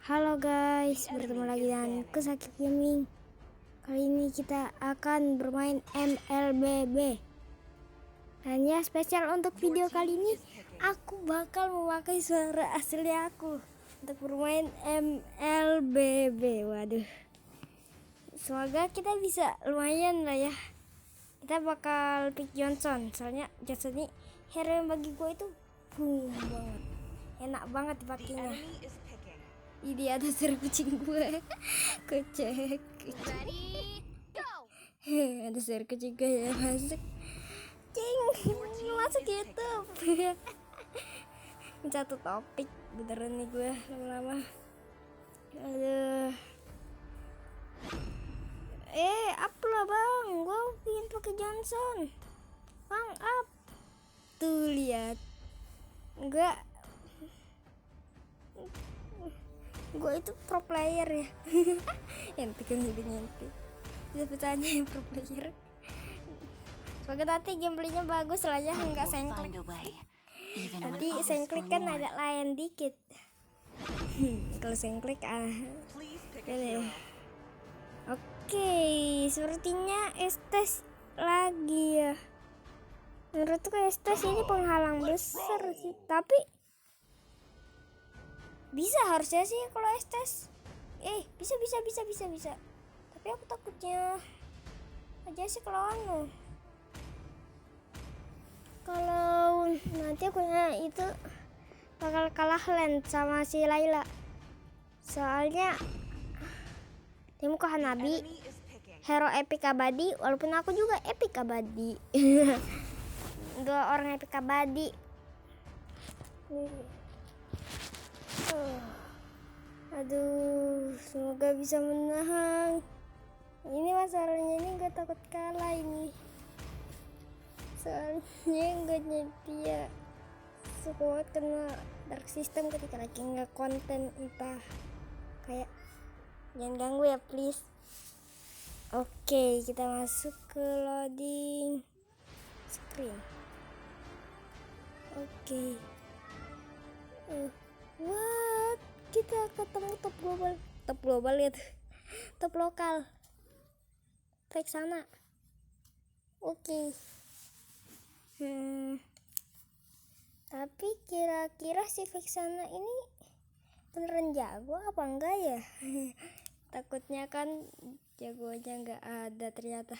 Halo guys, bertemu lagi dengan Kusakit Gaming. Kali ini kita akan bermain MLBB. Dan ya, spesial untuk video kali ini aku bakal memakai suara asli aku untuk bermain MLBB. Waduh, semoga kita bisa lumayan lah ya. Kita bakal pick Johnson, soalnya Johnson ini hero yang bagi gue itu boom banget, enak banget dipakainya. Ini ada suara kucing gue. Kucing. Ada suara kucing gue yang masuk. Cing, masuk YouTube. Ini satu topik beneran nih gue lama-lama. Aduh. Up lah bang, gue pengen pakai Johnson. Bang, up. Tuh lihat. Gue itu pro player ya. Ente kan nyenti bisa bertanya yang pro player. Semoga nanti gameplaynya bagus lah ya, nggak sengklik. Nanti sengklik kan agak lain dikit. Kalau sengklik Oke, sepertinya Estes lagi ya. Menurutku Estes ini penghalang besar sih, tapi bisa harusnya sih kalau Estes. Bisa. Tapi aku takutnya aja sih kalau nanti aku itu bakal kalah lane sama si Layla. Soalnya dia muka Hanabi, hero epic abadi, walaupun aku juga epic abadi. Dua orang epic abadi. Aduh, semoga bisa menang. Ini masalahnya, ini gak takut kalah ini. Soalnya gak nyetia sekuat kena dark system ketika lagi nggak konten, entah kayak jangan ganggu ya please. Oke, kita masuk ke loading screen. Oke. What? Kita ketemu top global ya, top lokal. Vexana. Oke. Tapi kira-kira si Vexana ini beneran jago apa enggak ya? Takutnya kan jagonya enggak ada ternyata.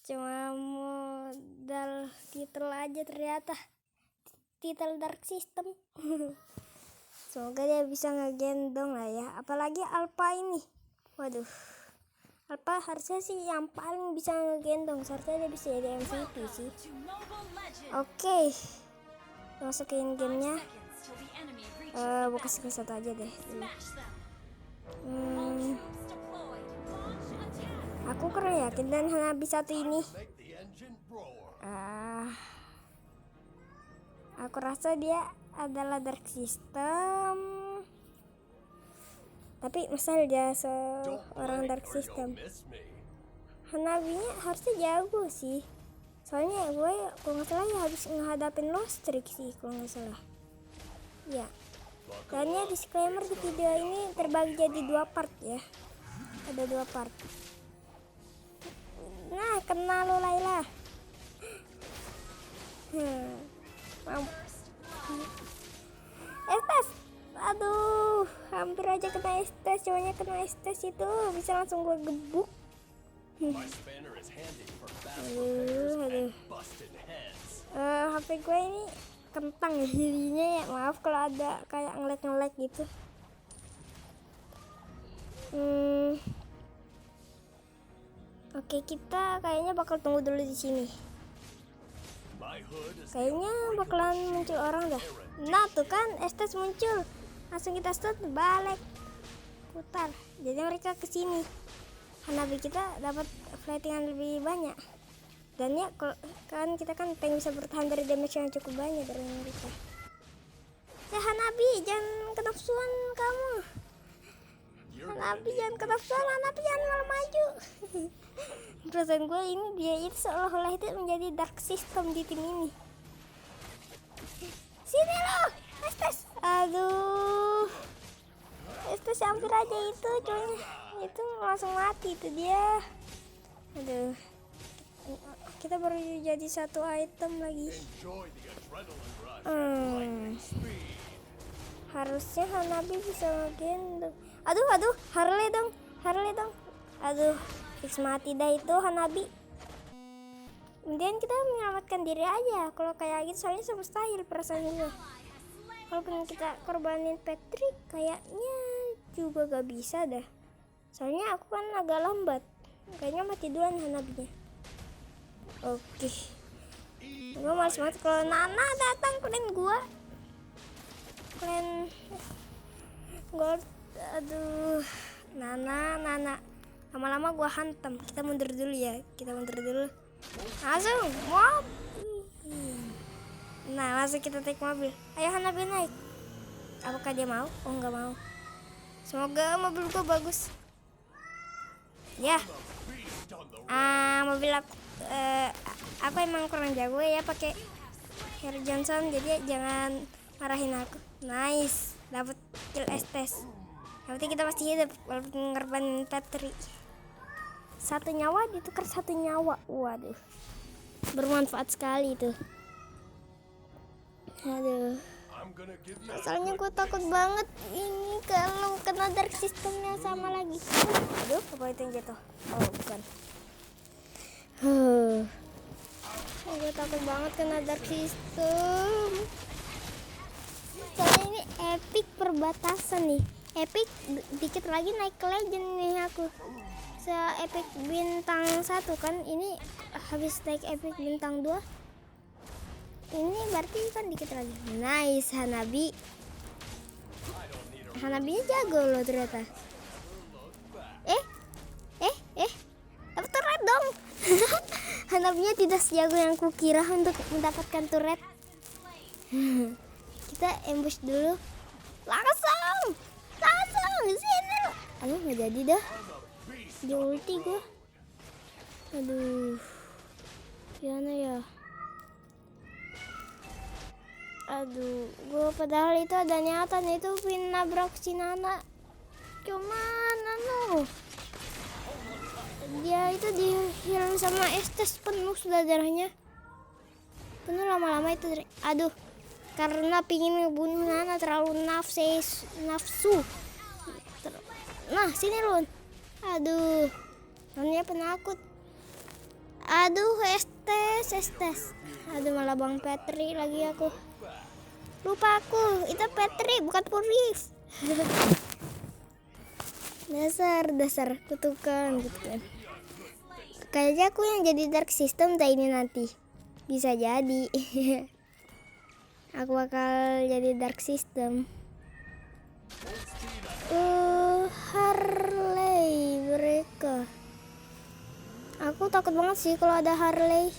Cuma modal titel aja ternyata. Titel dark system. Semoga dia bisa ngegendong lah ya. Apalagi Alpha ini. Waduh. Alpha harusnya sih yang paling bisa ngegendong. Seharusnya dia bisa jadi MVP sih. Oke. Masukin gamenya. Buka skill satu aja deh. Aku kurang yakin dan Hanabi satu ini. Aku rasa dia adalah dark system. Tapi masa dia seorang dark system. Hanabinya harusnya jago sih. Soalnya gue kalau nggak salah ya habis menghadapin lost streak sih kalau nggak salah. Ya. Dan ya disclaimer di video ini terbagi jadi 2 part ya. Ada 2 part. Nah, kena lo Layla. Estes. Aduh, hampir aja kena Estes. Cowoknya kena Estes itu bisa langsung gue gebuk. Aduh. HP gue ini kentang ya jadinya ya. Maaf kalau ada kayak nge-lag gitu. Oke, kita kayaknya bakal tunggu dulu di sini. Kayaknya bakalan muncul orang dah. Nah tuh kan Estes muncul. Langsung kita start balik. Putar. Jadi mereka kesini. Hanabi kita dapat platingan lebih banyak. Dan ya kan kita kan tank bisa bertahan dari damage yang cukup banyak dari mereka. Hanabi jangan kenapsuan kamu. Hanabi jangan kenapsuan. Hanabi jangan malah maju. Perasaan gue ini dia itu seolah-olah itu menjadi dark system di tim ini. Sini loh Estes. Aduh. masih hampir aja itu cowoknya. Itu langsung mati itu dia. Aduh. Kita baru jadi satu item lagi. Harusnya Hanabi bisa ngegendong. Aduh, Harley dong. Aduh, fix mati dah itu Hanabi. Kemudian kita menyelamatkan diri aja. Kalau kayak gitu soalnya mustahil perasaan gue. Walaupun kita korbanin Patrick, kayaknya juga gak bisa dah. Soalnya aku kan agak lambat. Kayaknya mati duluan Hanabinya. Oke. Gue males banget kalau Nana datang kalian gua. Kalian gold. Aduh. Nana. Lama-lama gua hantam. Kita mundur dulu ya. Langsung mob. Nah, langsung kita take mobil. Ayo Hanabi naik. Apakah dia mau? Oh, nggak mau. Semoga mobil gua bagus. Ya. Mobil aku emang kurang jago ya pakai Harry Johnson, jadi jangan marahin aku. Nice, dapat kill Estes. Yang penting kita masih hidup walaupun ngorbanin Patrick. 1 nyawa ditukar 1 nyawa. Waduh, bermanfaat sekali itu. Aduh, soalnya gue takut banget ini kalau kena dark systemnya sama lagi. Aduh, apa itu yang jatuh? Oh, bukan. Gue takut banget kena dark system. Soalnya ini epic perbatasan nih. Epic dikit lagi naik ke legend nih aku. Se-epic bintang 1 kan, ini habis naik epic bintang 2. Ini berarti kan dikit lagi. Nice Hanabi. Hanabinya jago loh ternyata. Dapat turret dong. Hanabinya tidak sejago yang kukira untuk mendapatkan turret. Kita ambush dulu. Langsung sini. Aduh, nggak jadi dah. Di ulti gue. Aduh, gimana ya? Aduh, gue padahal itu ada niatan itu pengen nabrak si Nana. Cuman dia itu di heal sama Estes penuh sudah darahnya. Penuh lama-lama itu. Aduh, karena pingin ngebunuh Nana terlalu nafsu. Nah, sini Lun. Aduh, Nanya penakut. Aduh, Estes. Aduh, malah Bang Petri lagi aku. Lupa aku, itu Petri bukan Purif. dasar kutukan gitu kan. Kayaknya aku yang jadi dark system tak ini nanti. Bisa jadi. Aku bakal jadi dark system. Harley mereka. Aku takut banget sih kalau ada Harley.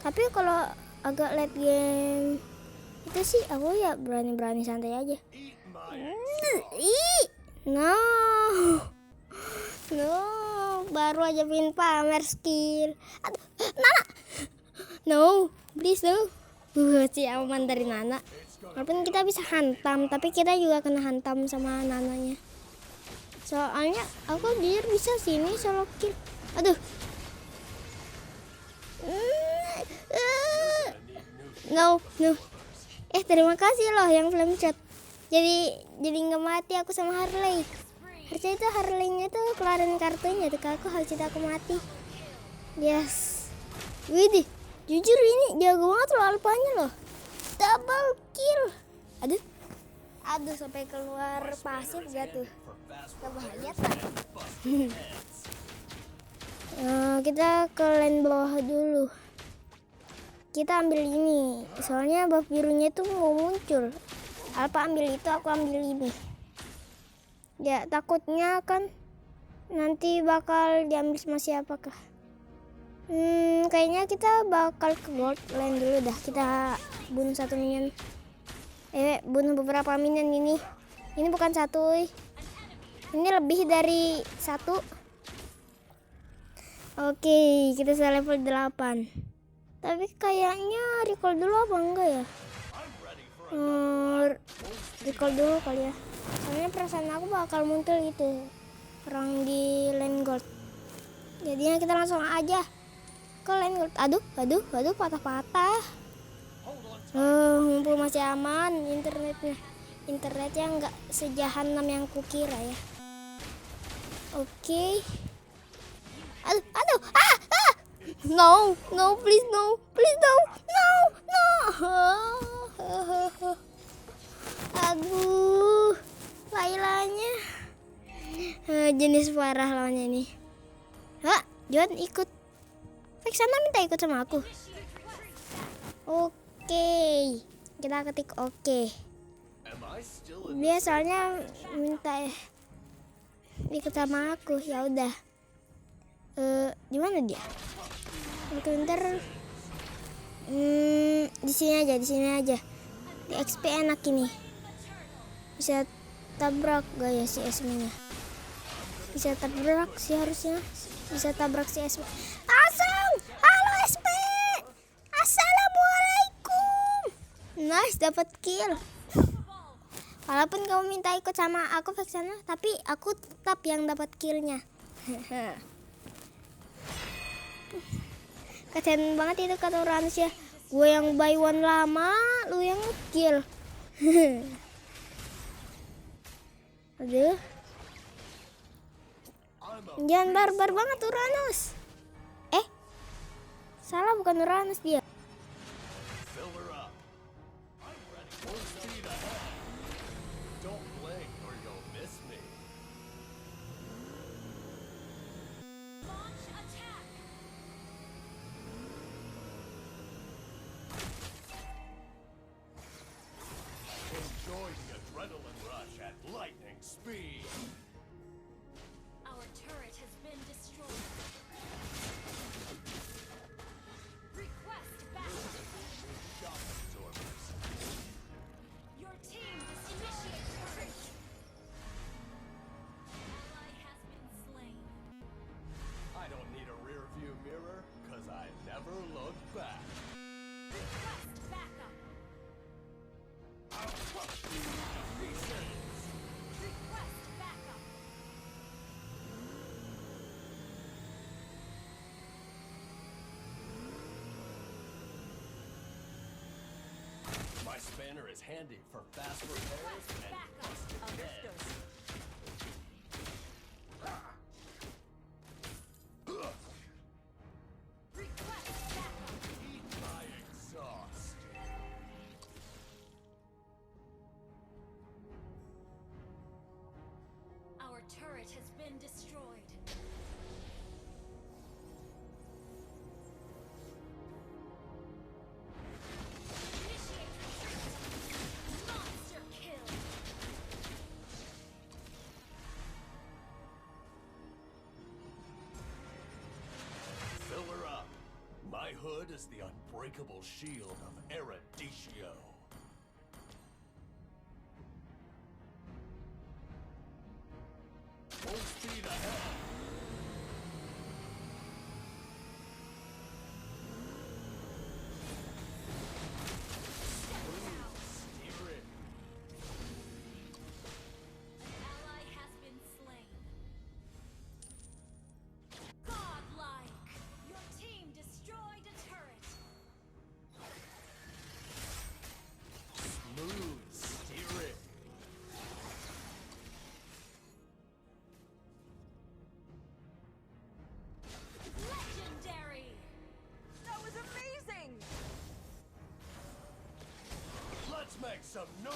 Tapi kalau agak late game itu sih aku ya berani santai aja. No, baru aja pin pamer skill. Aduh, Nana. No, please no. Si aman dari Nana. Walaupun kita bisa hantam, tapi kita juga kena hantam sama Nananya. Soalnya aku dia bisa sini solo kill. Aduh. No. Terima kasih loh yang flame shot. Jadi nggak mati aku sama Harley. Harusnya itu Harley-nya tuh kelarin kartunya tuh, aku harusnya aku mati. Yes. Widih, jujur ini jago banget loh alpanya loh. Double kill. Aduh sampai keluar pasif gak tuh. Bahaya tak. Kita ke lane bawah dulu. Kita ambil ini, soalnya buff birunya tuh mau muncul. Alpa ambil itu, aku ambil ini. Ya takutnya kan nanti bakal diambil sama siapakah. Kayaknya kita bakal ke gold lane dulu dah. Kita bunuh satu minion. Bunuh beberapa minion ini. Ini bukan satu. Ini lebih dari satu. Oke, kita sudah level 8. Tapi kayaknya recall dulu apa enggak ya? Recall dulu kali ya. Soalnya perasaan aku bakal muncul itu orang di lane gold. Jadinya kita langsung aja ke lane gold. Aduh, patah-patah. Mumpung masih aman internetnya. Internetnya nggak sejahanam yang kukira ya. Oke. Aduh, no, please no. Aduh, Lailanya. Jenis parah lawannya ini. Juan ikut. Vexana minta ikut sama aku. Oke, kita ketik oke. Dia soalnya minta ikut sama aku. Ya udah. Di mana dia? Oke, bentar. Di sini aja. Di XP enak ini. Bisa tabrak gak ya si Esme-nya? Bisa tabrak sih harusnya. Bisa tabrak si Esme. Langsung. Halo Esme. Assalamualaikum. Nice, dapat kill. Walaupun kamu minta ikut sama aku Vexana, tapi aku tetap yang dapat killnya. Kasian banget itu kata Uranus ya. Gue yang buy one lama, lu yang kill. Aduh. Jangan barbar banget Uranus. Salah, bukan Uranus dia. Our turret has been destroyed. Request backup. Your team has initiated turret. Ally has been slain. I don't need a rear view mirror, cause I never look back. Request backup. Request backup. My spanner is handy for fast repairs and Backup. busted heads. Request backup. Eat my exhaust. Our turret has been destroyed. Initiate retreat. Monster kill. Fill her up. My hood is the unbreakable shield of Erudicio. Full speed ahead. Steer it. An ally has been slain. Godlike. Your team destroyed a turret. Smooth. Steer it. Legendary. That was amazing! Let's make some noise.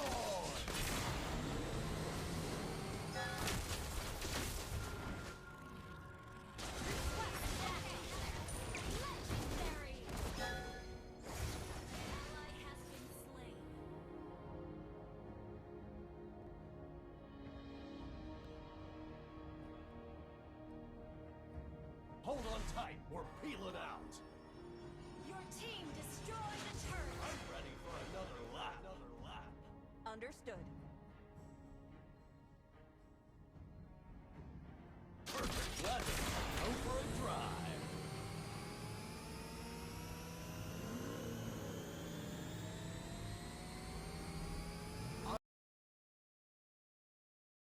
Legendary. Ally has been slain. Hold on tight. We're peeling out. Your team destroyed a turret. I'm ready for another lap. Understood.